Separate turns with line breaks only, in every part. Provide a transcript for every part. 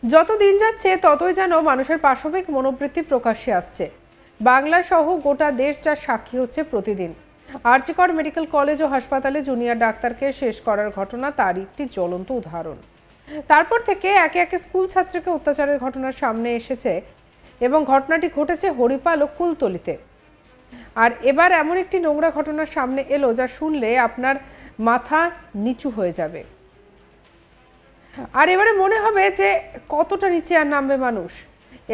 যত দিন যাচ্ছে ততই যেন মানুষের পাশবিক মনোবৃত্তি প্রকাশ্যে আসছে। বাংলা সহ গোটা দেশ যার সাক্ষী হচ্ছে প্রতিদিন। আর.জি. কর মেডিকেল কলেজ ও হাসপাতালে জুনিয়র ডাক্তারকে শেষ করার ঘটনা তার একটি জ্বলন্ত উদাহরণ। তারপর থেকে একে একে স্কুল ছাত্রীকে অত্যাচারের ঘটনা সামনে এসেছে এবং ঘটনাটি ঘটেছে হরিপাল ও কুলতলিতে। আর এবার এমন একটি নোংরা ঘটনা সামনে এলো যা শুনলে আপনার মাথা নিচু হয়ে যাবে। আর এবারে মনে হবে যে কতটা নিচে আর নামবে মানুষ।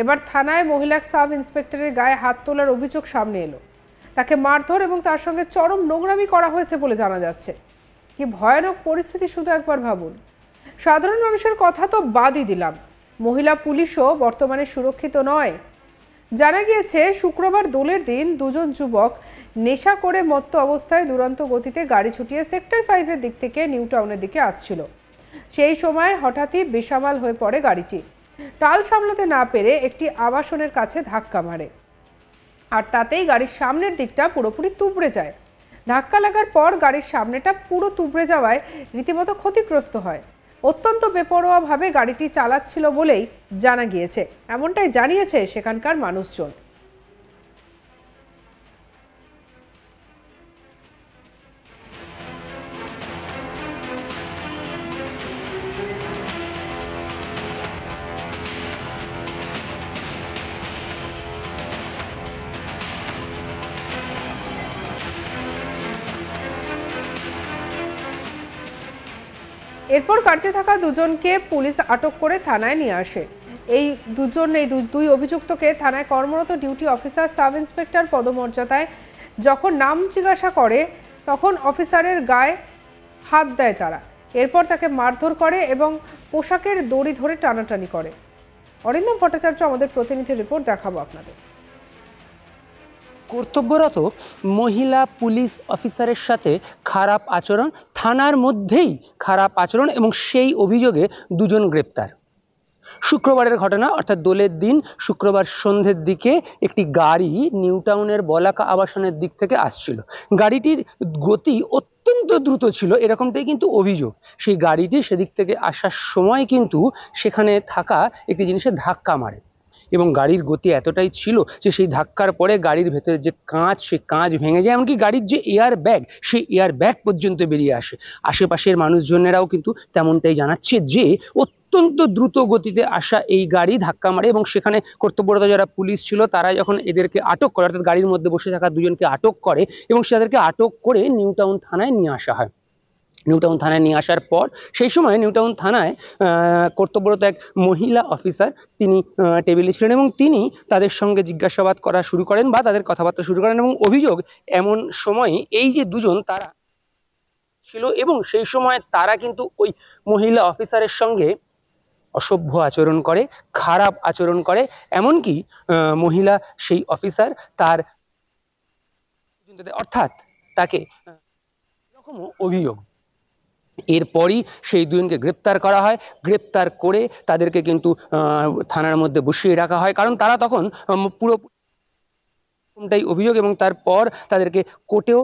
এবার থানায় মহিলা সাব ইন্সপেক্টরের গায়ে হাত তোলার অভিযোগ সামনে এলো। তাকে মারধর এবং তার সঙ্গে চরম নোংরামি করা হয়েছে বলে জানা যাচ্ছে। কি ভয়ানক পরিস্থিতি শুধু একবার ভাবুন। সাধারণ মানুষের কথা তো বাদই দিলাম, মহিলা পুলিশও বর্তমানে সুরক্ষিত নয়। জানা গিয়েছে শুক্রবার দোলের দিন দুজন যুবক নেশা করে মত্ত অবস্থায় দুরন্ত গতিতে গাড়ি ছুটিয়ে সেক্টর 5-এর দিক থেকে নিউ টাউনের দিকে আসছিল। সেই সময় হঠাৎই বেসামাল হয়ে পড়ে গাড়িটি। টাল সামলাতে না পেরে একটি আবাসনের কাছে ধাক্কা মারে, আর তাতেই গাড়ির সামনের দিকটা পুরোপুরি তুবড়ে যায়। ধাক্কা লাগার পর গাড়ির সামনেটা পুরো তুবড়ে যাওয়ায় রীতিমতো ক্ষতিগ্রস্ত হয়। অত্যন্ত বেপরোয়াভাবে গাড়িটি চালাচ্ছিল বলেই জানা গিয়েছে, এমনটাই জানিয়েছে সেখানকার মানুষজন। এরপর কাটতে থাকা দুজনকে পুলিশ আটক করে থানায় নিয়ে আসে। এই দুই অভিযুক্তকে থানায় কর্মরত ডিউটি অফিসার সাব ইন্সপেক্টর পদমর্যাদায় যখন নাম জিজ্ঞাসা করে তখন অফিসারের গায়ে হাত দেয় তারা। এরপর তাকে মারধর করে এবং পোশাকের দড়ি ধরে টানাটানি করে। অরিন্দম ভট্টাচার্য আমাদের প্রতিনিধির রিপোর্ট দেখাবো আপনাদের।
কর্তব্যরত মহিলা পুলিশ অফিসারের সাথে খারাপ আচরণ, থানার মধ্যেই খারাপ আচরণ এবং সেই অভিযোগে দুজন গ্রেপ্তার। শুক্রবারের ঘটনা, অর্থাৎ দোলের দিন শুক্রবার সন্ধ্যের দিকে একটি গাড়ি নিউ টাউনের বলাকা আবাসনের দিক থেকে আসছিল। গাড়িটির গতি অত্যন্ত দ্রুত ছিল, এরকমটাই কিন্তু অভিযোগ। সেই গাড়িটি সেদিক থেকে আসার সময় কিন্তু সেখানে থাকা একটি জিনিসের ধাক্কা মারে এবং গাড়ির গতি এতটাই ছিল যে সেই ধাক্কার পরে গাড়ির ভেতরে যে কাঁচ, সেই কাঁচ ভেঙে যায়, এমনকি গাড়ির যে এয়ার ব্যাগ, সেই এয়ার ব্যাগ পর্যন্ত বেরিয়ে আসে। আশেপাশের মানুষজনেরাও কিন্তু তেমনটাই জানাচ্ছে যে অত্যন্ত দ্রুত গতিতে আসা এই গাড়ি ধাক্কা মারে এবং সেখানে কর্তব্যরত যারা পুলিশ ছিল তারা যখন এদেরকে আটক করে, অর্থাৎ গাড়ির মধ্যে বসে থাকা দুজনকে আটক করে এবং তাদেরকে আটক করে নিউ টাউন থানায় নিয়ে আসা হয়। নিউ টাউন থানায় নিয়ে আসার পর সেই সময় নিউ টাউন থানায় কর্তব্যরত এক মহিলা অফিসার তিনি টেবিলে ছিলেন এবং তিনি তাদের সঙ্গে জিজ্ঞাসাবাদ করা শুরু করেন বা তাদের কথাবার্তা শুরু করেন এবং অভিযোগ এমন সময় এই যে দুজন তারা ছিল এবং সেই সময় তারা কিন্তু ওই মহিলা অফিসারের সঙ্গে অসভ্য আচরণ করে, খারাপ আচরণ করে। এমনকি মহিলা সেই অফিসার তার অর্থাৎ তাকে এরকম অভিযোগ। এরপরই সেই দুজনকে গ্রেপ্তার করা হয়। গ্রেপ্তার করে তাদেরকে কিন্তু থানার মধ্যে বসিয়ে রাখা হয়, কারণ তারা তখন পুরো অভিযোগ এবং তারপর তাদেরকে কোর্টেও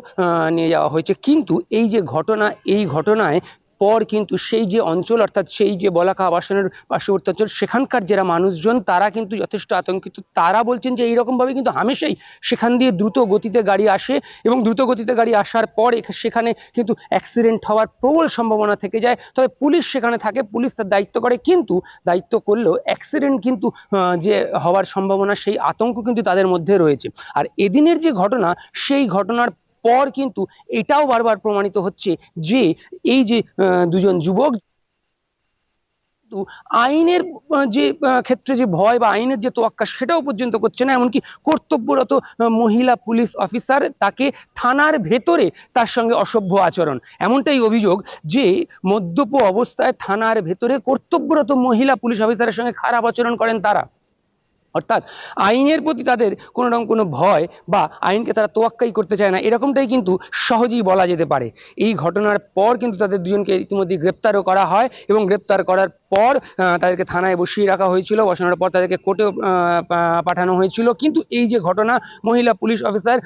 নিয়ে যাওয়া হয়েছে। কিন্তু এই যে ঘটনা, এই ঘটনায় পর কিন্তু সেই যে অঞ্চল, অর্থাৎ সেই যে বলাকা আবাসনের পার্শ্ববর্তী অঞ্চল, সেখানকার যারা মানুষজন তারা কিন্তু যথেষ্ট আতঙ্কিত। তারা বলছেন যে এইরকম ভাবে কিন্তু হামেশাই সেখান দিয়ে দ্রুত গতিতে গাড়ি আসে এবং দ্রুত গতিতে গাড়ি আসার পর সেখানে কিন্তু অ্যাক্সিডেন্ট হওয়ার প্রবল সম্ভাবনা থেকে যায়। তবে পুলিশ সেখানে থাকে, পুলিশ তার দায়িত্ব করে, কিন্তু দায়িত্ব করলেও অ্যাক্সিডেন্ট কিন্তু যে হওয়ার সম্ভাবনা, সেই আতঙ্ক কিন্তু তাদের মধ্যে রয়েছে। আর এদিনের যে ঘটনা, সেই ঘটনার পর কিন্তু এটাও বারবার প্রমাণিত হচ্ছে যে এই যে দুজন যুবক আইনের যে ক্ষেত্রে যে ভয় বা আইনের যে তোয়াক্কা সেটাও পর্যন্ত করছে না। এমনকি কর্তব্যরত মহিলা পুলিশ অফিসার তাকে থানার ভেতরে তার সঙ্গে অসভ্য আচরণ, এমনটাই অভিযোগ যে মদ্যপ অবস্থায় থানার ভেতরে কর্তব্যরত মহিলা পুলিশ অফিসারের সঙ্গে খারাপ আচরণ করেন তারা। অর্থাৎ আইনের প্রতি তাদের কোনো রকম কোনো ভয় বা আইনকে তারা তোয়াক্কাই করতে চায় না, এরকমটাই কিন্তু সহজেই বলা যেতে পারে। এই ঘটনার পর কিন্তু তাদের দুজনকে ইতিমধ্যে গ্রেপ্তারও করা হয় এবং গ্রেপ্তার করার পর তাদেরকে থানায় বসিয়ে রাখা হয়েছিল, বসানোর পর তাদেরকে কোর্টে পাঠানো হয়েছিল। কিন্তু এই যে ঘটনা, মহিলা পুলিশ অফিসার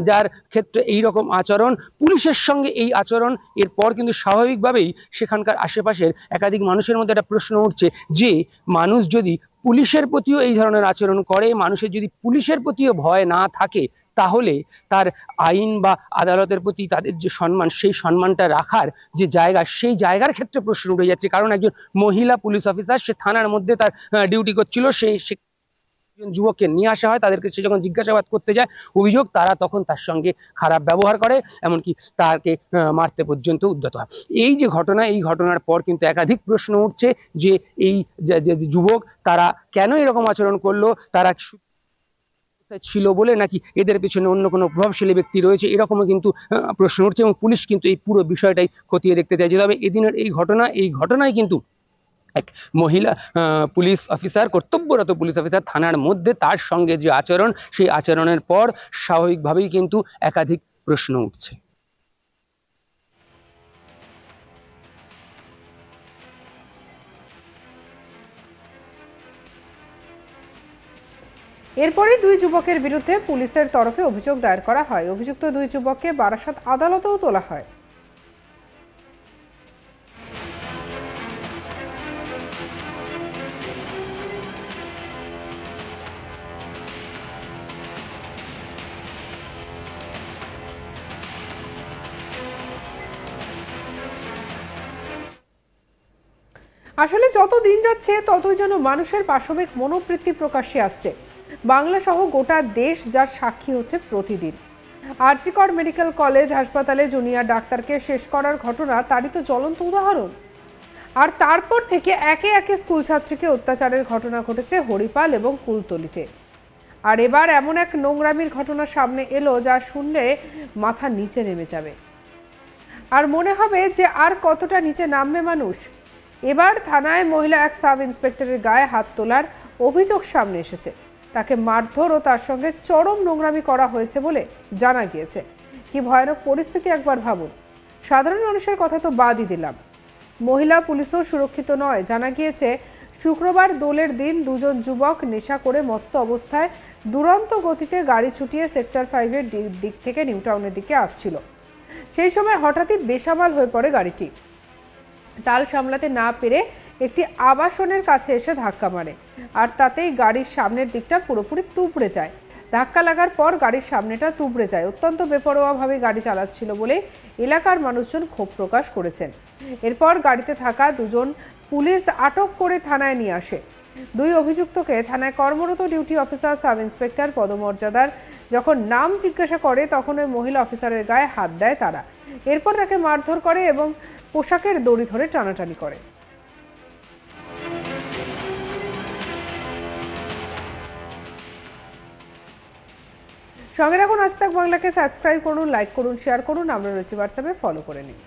যার ক্ষেত্রে এই রকম আচরণ, পুলিশের সঙ্গে এই আচরণ, এরপর কিন্তু স্বাভাবিকভাবেই সেখানকার আশেপাশের একাধিক মানুষের মধ্যে একটা প্রশ্ন উঠছে যে মানুষ যদি পুলিশের প্রতিও এই ধরনের আচরণ করে, মানুষের যদি পুলিশের প্রতিও ভয় না থাকে, তাহলে তার আইন বা আদালতের প্রতি তাদের যে সম্মান, সেই সম্মানটা রাখার যে জায়গা, সেই জায়গার ক্ষেত্রে প্রশ্ন উঠে যাচ্ছে। কারণ একজন মহিলা পুলিশ অফিসার, সে থানার মধ্যে তার ডিউটি করছিল, সেই যুবককে নিয়ে আসা হয়, তাদেরকে সে যখন জিজ্ঞাসাবাদ করতে যায়, অভিযোগ তারা তখন তার সঙ্গে খারাপ ব্যবহার করে, এমনকি তাকে মারতে পর্যন্ত উদ্যত হয়। এই যে ঘটনা, এই ঘটনার পর কিন্তু একাধিক প্রশ্ন উঠছে যে এই যে যুবক, তারা কেন এরকম আচরণ করলো, তারা ছিল বলে, নাকি এদের পেছনে অন্য কোনো প্রভাবশালী ব্যক্তি রয়েছে, এরকমও কিন্তু প্রশ্ন উঠছে। এবং পুলিশ কিন্তু এই পুরো বিষয়টাই খতিয়ে দেখতে চাইছে। তবে এদিনের এই ঘটনায় কিন্তু এক মহিলা পুলিশ অফিসার, কর্তব্যরত পুলিশ অফিসার থানার মধ্যে, তার সঙ্গে যে আচরণ, সেই আচরণের পর স্বাভাবিকভাবেই কিন্তু একাধিক প্রশ্ন উঠছে।
এরপরই দুই যুবকের বিরুদ্ধে পুলিশের তরফে অভিযোগ দায়ের করা হয়। অভিযুক্ত দুই যুবককে বারাসাত আদালতেও তোলা হয়। আসলে যত দিন যাচ্ছে ততই যেন মানুষের পাশবিক মনোবৃত্তি প্রকাশ্যে আসছে। বাংলা সহ গোটা দেশ যার সাক্ষী হচ্ছে প্রতিদিন। আরজিকর মেডিকেল কলেজ হাসপাতালে জুনিয়র ডাক্তারকে শেষ করার ঘটনা তারই তো জ্বলন্ত উদাহরণ। আর তারপর থেকে একে একে স্কুল ছাত্রীকে অত্যাচারের ঘটনা ঘটেছে হরিপাল এবং কুলতলিতে। আর এবার এমন এক নোংরামির ঘটনা সামনে এলো যা শুনলে মাথা নিচে নেমে যাবে, আর মনে হবে যে আর কতটা নিচে নামবে মানুষ। এবার থানায় মহিলা এক সাব ইন্সপেক্টরের গায়ে হাত তোলার অভিযোগ সামনে এসেছে। তাকে মারধর ও তার সঙ্গে চরম নোংরামি করা হয়েছে বলে জানা গিয়েছে। কি ভয়ানক পরিস্থিতি একবার ভাবুন। সাধারণ মানুষের কথা তো বাদই দিলাম, মহিলা পুলিশও সুরক্ষিত নয়। জানা গিয়েছে শুক্রবার দোলের দিন দুজন যুবক নেশা করে মত্ত অবস্থায় দুরন্ত গতিতে গাড়ি ছুটিয়ে সেক্টর 5-এর দিক থেকে নিউ টাউনের দিকে আসছিল। সেই সময় হঠাৎই বেসামাল হয়ে পড়ে গাড়িটি। টাল সামলাতে না পেরে একটি আবাসনের কাছে এসে ধাক্কা মারে, আর তাতেই গাড়ির সামনের দিকটা পুরোপুরি তুবড়ে যায়। ধাক্কা লাগার পর গাড়ির সামনেটা তুবড়ে যায়। অত্যন্ত বেপরোয়াভাবে গাড়ি চালাচ্ছিল বলে এলাকার মানুষজন ক্ষোভ প্রকাশ করেছেন। এরপর গাড়িতে থাকা দুজন পুলিশ আটক করে থানায় নিয়ে আসে। দুই অভিযুক্তকে থানায় কর্মরত ডিউটি অফিসার সাব ইন্সপেক্টর পদমর্যাদার যখন নাম জিজ্ঞাসা করে, তখন ওই মহিলা অফিসারের গায়ে হাত দেয় তারা। এরপর তাকে মারধর করে এবং পোশাকের দড়ি ধরে টানাটানি করে। সঙ্গে রাখুন আজ তাক বাংলাকে, সাবস্ক্রাইব করুন, লাইক করুন, শেয়ার করুন। আমরা রয়েছি হোয়াটসঅ্যাপে, ফলো করে নিন।